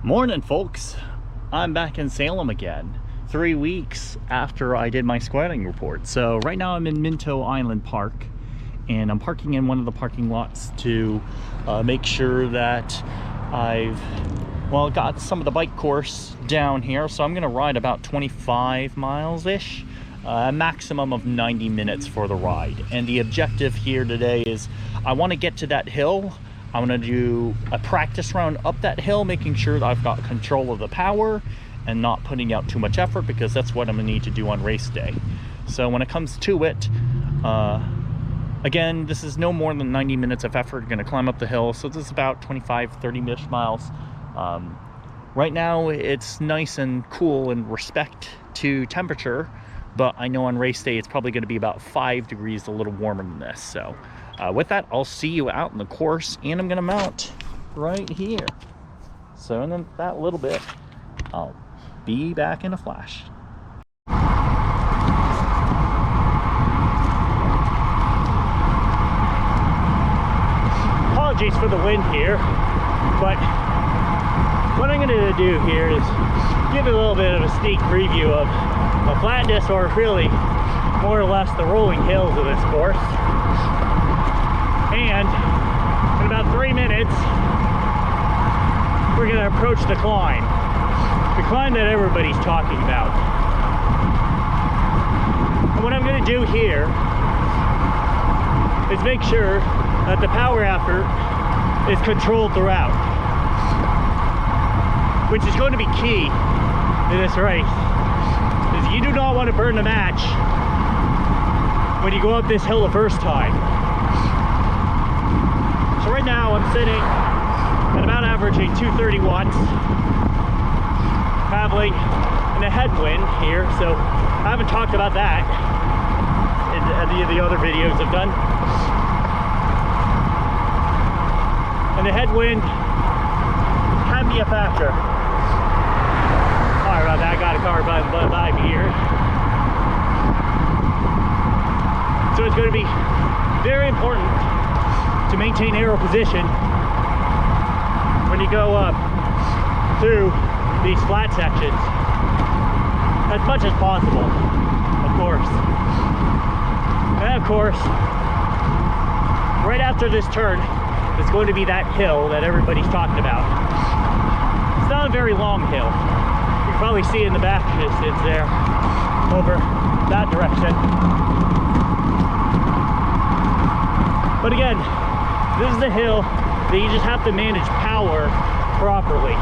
Morning, folks. I'm back in Salem again, 3 weeks after I did my squatting report. So right now I'm in Minto Island Park, and I'm parking in one of the parking lots to make sure that I've got some of the bike course down here. So I'm gonna ride about 25 miles-ish, a maximum of 90 minutes for the ride. And the objective here today is I want to get to that hill. I want to do a practice round up that hill, making sure that I've got control of the power and not putting out too much effort, because that's what I'm going to need to do on race day. So when it comes to it, again, this is no more than 90 minutes of effort. I'm going to climb up the hill, so this is about 25-30-ish miles. Right now it's nice and cool in respect to temperature, but I know on race day it's probably going to be about 5 degrees, a little warmer than this. So with that, I'll see you out in the course, and I'm going to mount right here. So in that little bit, I'll be back in a flash. Apologies for the wind here, but what I'm going to do here is give you a little bit of a sneak preview of the flatness, or really more or less the rolling hills of this course. And in about 3 minutes, we're going to approach the climb that everybody's talking about. And what I'm going to do here is make sure that the power effort is controlled throughout, which is going to be key in this race, because you do not want to burn the match when you go up this hill the first time. So right now I'm sitting at about averaging 230 watts, traveling in a headwind here, so I haven't talked about that in any of the other videos I've done. And the headwind can be a factor. Sorry about that, I got a car by me here. So it's going to be very important to maintain aero position when you go up through these flat sections as much as possible, of course. And of course, right after this turn, it's going to be that hill that everybody's talking about. It's not a very long hill. You can probably see in the back distance there, over that direction. But again, this is the hill that you just have to manage power properly.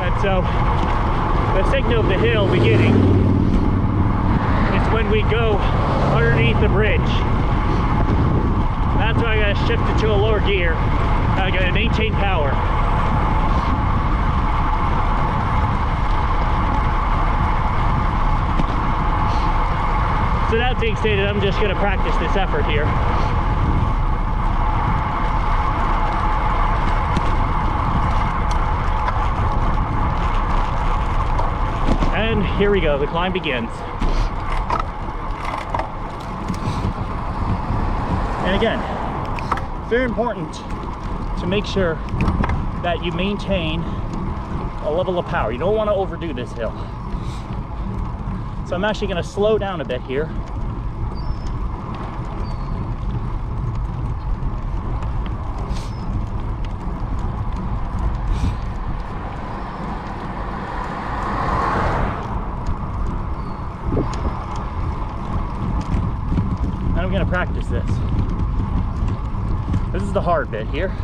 And so, the signal of the hill beginning is when we go underneath the bridge. That's why I gotta shift it to a lower gear. I gotta maintain power. So that being stated, I'm just going to practice this effort here. And here we go, the climb begins. And again, very important to make sure that you maintain a level of power. You don't want to overdo this hill. So I'm actually going to slow down a bit here. And I'm going to practice this. This is the hard bit here.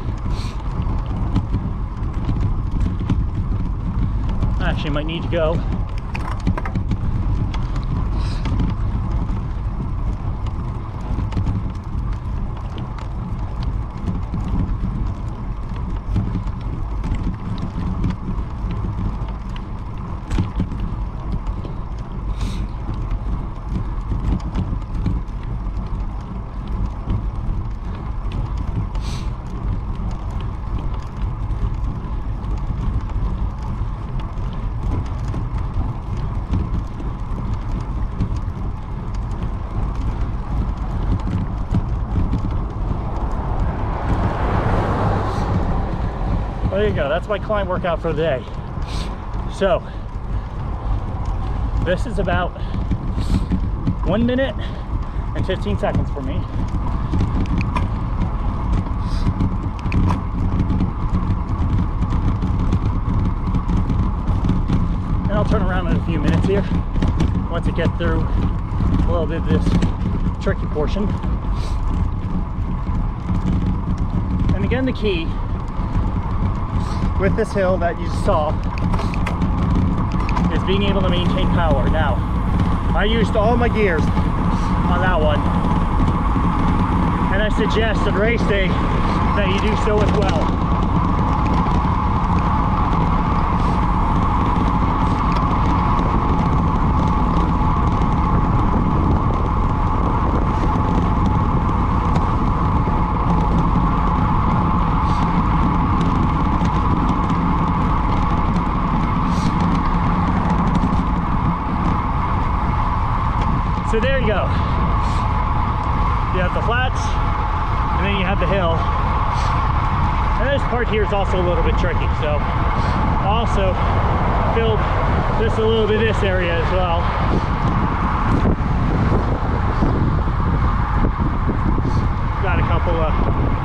I actually might need to go there you go. That's my climb workout for the day. So this is about 1 minute and 15 seconds for me. And I'll turn around in a few minutes here once I get through a little bit of this tricky portion. And again, the key with this hill that you saw is being able to maintain power. Now, I used all my gears on that one, and I suggest on race day that you do so as well. So there you go. You have the flats, and then you have the hill. And this part here is also a little bit tricky, so also filled just a little bit of this area as well. Got a couple of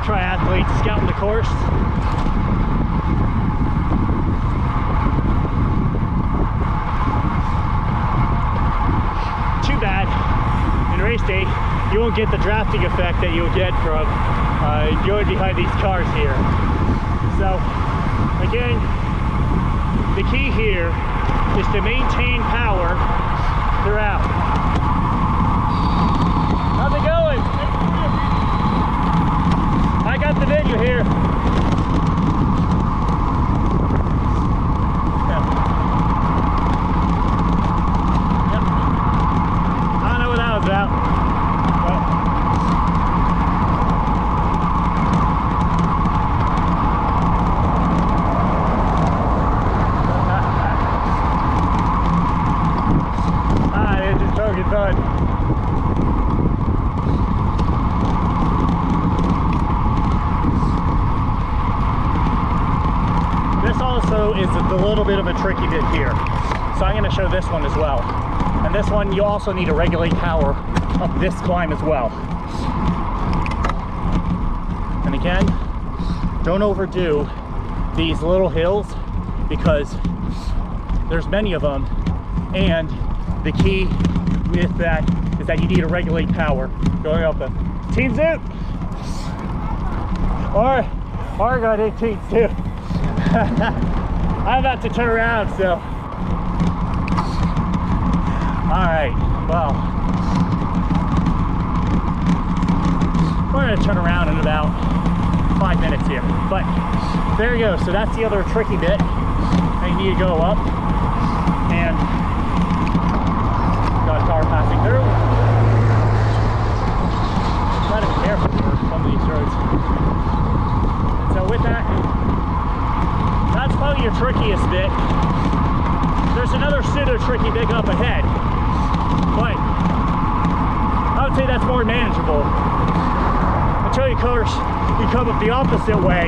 triathletes scouting the course. Too bad in race day you won't get the drafting effect that you'll get from going behind these cars here. So again, the key here is to maintain power throughout. How's it going? I got the video here. This also is a little bit of a tricky bit here, so I'm going to show this one as well. And this one you also need to regulate power up this climb as well. And again, don't overdo these little hills because there's many of them, and the key with that is that you need to regulate power going up them. Team Zoot! Or Oregon 18 too. I'm about to turn around, so. Alright, well. We're gonna turn around in about 5 minutes here. But there you go, so that's the other tricky bit. Now you need to go up, and got a car passing through. Gotta be careful here, some of these roads. So with that, that's probably your trickiest bit. There's another pseudo tricky bit up ahead, but I would say that's more manageable. Until you come up the opposite way,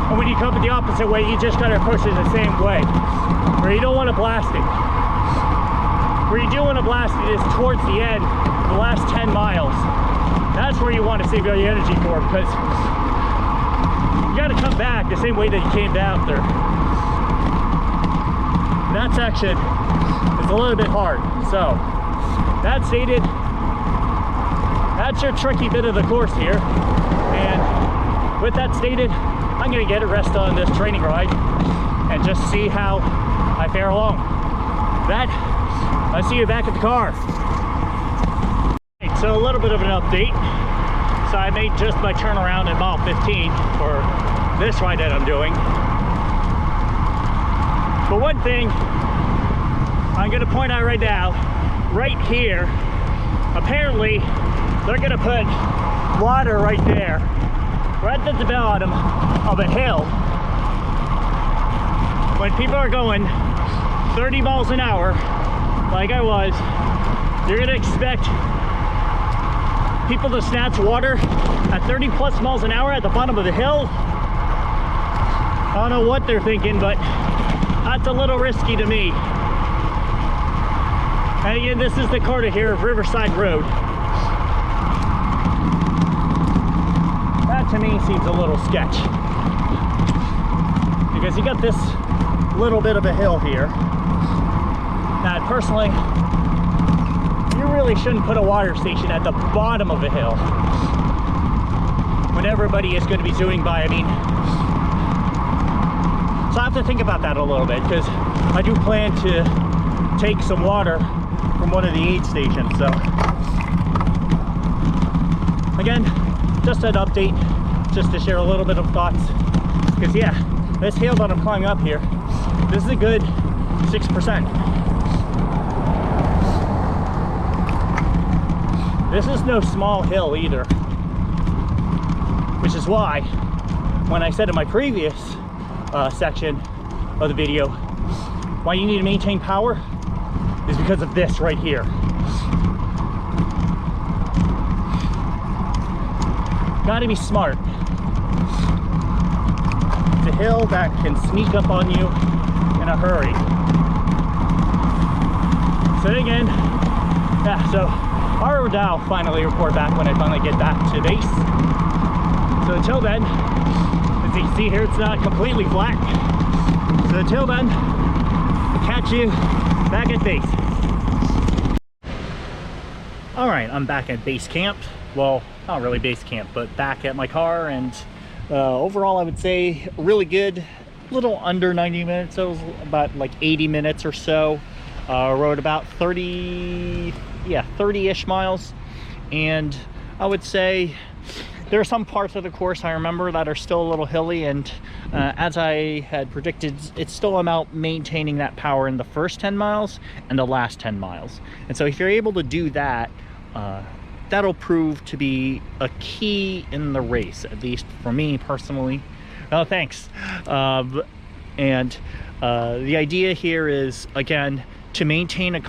and when you come up the opposite way, you just gotta approach it the same way, where you don't want to blast it. Where you do want to blast it is towards the end, the last 10 miles. That's where you want to save all your energy for, because you got to come back the same way that you came down there. That section is a little bit hard. So, that stated, that's your tricky bit of the course here. And with that stated, I'm going to get a rest on this training ride and just see how I fare along. I'll see you back at the car. Right, so a little bit of an update. So I made just my turnaround at mile 15 for this ride that I'm doing. But one thing I'm going to point out right now, right here, apparently they're going to put water right there, right at the bottom of a hill. When people are going 30 miles an hour, like I was, you're going to expect people to snatch water at 30 plus miles an hour at the bottom of the hill. I don't know what they're thinking, but that's a little risky to me. And again, this is the corner here of Riverside Road. That to me seems a little sketch. Because you got this little bit of a hill here that personally, you really shouldn't put a water station at the bottom of a hill when everybody is going to be zooming by. I mean, so I have to think about that a little bit, because I do plan to take some water from one of the aid stations. So again, just an update, just to share a little bit of thoughts, because yeah, this hill that I'm climbing up here, this is a good 6%. This is no small hill either, which is why when I said in my previous section of the video why you need to maintain power is because of this right here. Gotta be smart. It's a hill that can sneak up on you in a hurry. So again, yeah, so our Dow finally report back when I finally get back to base. So until then, as you can see here, it's not completely flat. So until then, I'll catch you back at base. All right, I'm back at base camp. Well, not really base camp, but back at my car, and overall I would say really good. A little under 90 minutes, so it was about like 80 minutes or so. Rode about 30-ish miles, and I would say there are some parts of the course I remember that are still a little hilly, and as I had predicted, it's still about maintaining that power in the first 10 miles and the last 10 miles. And so if you're able to do that, that'll prove to be a key in the race, at least for me personally. Oh, thanks. And the idea here is, again, to maintain a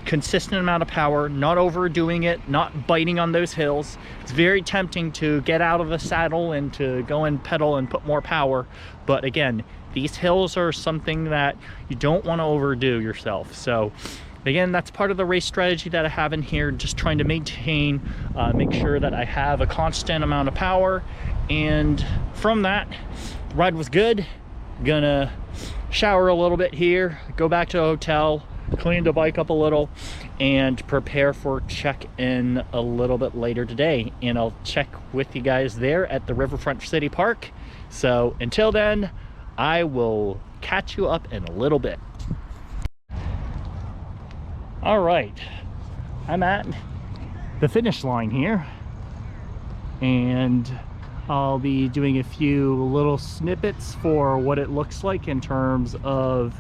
consistent amount of power, not overdoing it, not biting on those hills. It's very tempting to get out of the saddle and to go and pedal and put more power. But again, these hills are something that you don't want to overdo yourself. So again, that's part of the race strategy that I have in here, just trying to maintain, make sure that I have a constant amount of power. And from that, the ride was good. Gonna shower a little bit here, go back to the hotel, clean the bike up a little, and prepare for check-in a little bit later today. And I'll check with you guys there at the Riverfront City Park. So until then, I will catch you up in a little bit. All right, I'm at the finish line here, and I'll be doing a few little snippets for what it looks like in terms of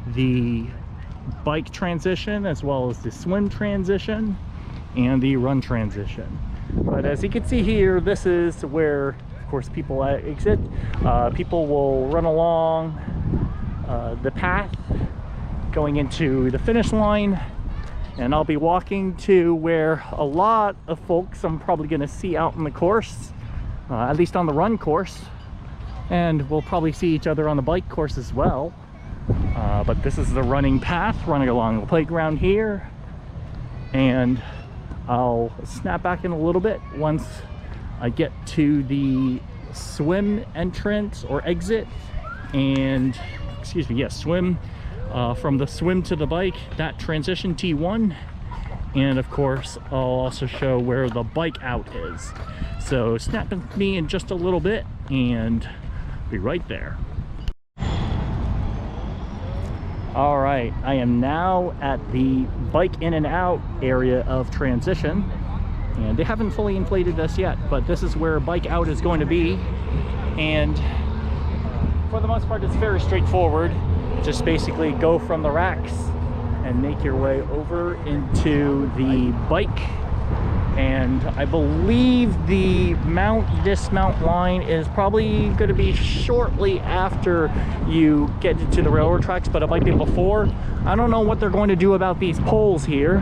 the bike transition, as well as the swim transition and the run transition. But as you can see here, this is where, of course, people exit. People will run along the path going into the finish line, and I'll be walking to where a lot of folks I'm probably going to see out in the course, at least on the run course, and we'll probably see each other on the bike course as well. But this is the running path, running along the playground here, and I'll snap back in a little bit once I get to the swim entrance or exit, and excuse me, yes, swim, from the swim to the bike, that transition T1. And of course, I'll also show where the bike out is. So snap with me in just a little bit and be right there. All right, I am now at the bike in and out area of transition, and they haven't fully inflated this yet, but this is where bike out is going to be. And for the most part, it's very straightforward. Just basically go from the racks and make your way over into the bike. And I believe the mount dismount line is probably going to be shortly after you get to the railroad tracks, but it might be before. I don't know what they're going to do about these poles here,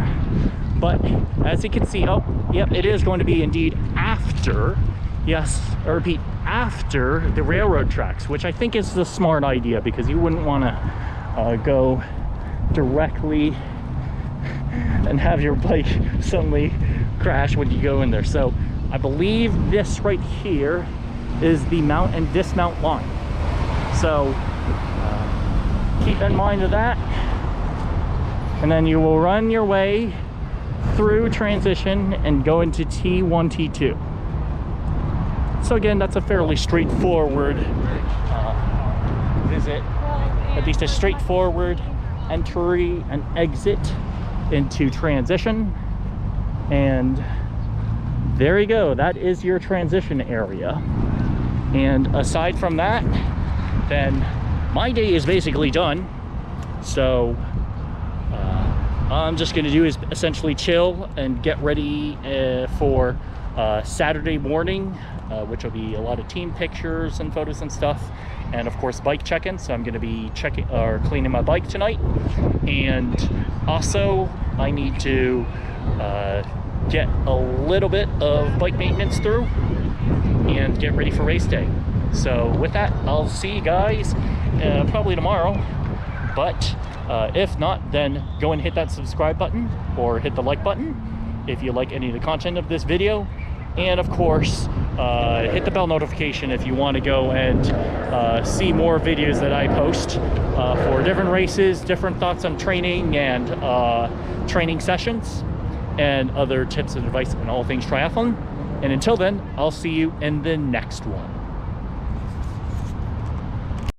but as you can see, oh, yep, it is going to be indeed after. Yes, I repeat, after the railroad tracks, which I think is the smart idea, because you wouldn't want to go directly and have your bike suddenly crash when you go in there. So I believe this right here is the mount and dismount line. So keep in mind of that, and then you will run your way through transition and go into T1, T2. So again, that's a fairly straightforward visit, at least a straightforward entry and exit into transition. And there you go, that is your transition area. And aside from that, then my day is basically done. So all I'm just going to do is essentially chill and get ready for Saturday morning, which will be a lot of team pictures and photos and stuff, and of course bike check-in. So I'm going to be checking or cleaning my bike tonight, and also I need to get a little bit of bike maintenance through and get ready for race day. So with that, I'll see you guys probably tomorrow, but if not, then go and hit that subscribe button or hit the like button if you like any of the content of this video. And of course, hit the bell notification if you want to go and see more videos that I post for different races, different thoughts on training and training sessions, and other tips and advice on all things triathlon. And until then, I'll see you in the next one.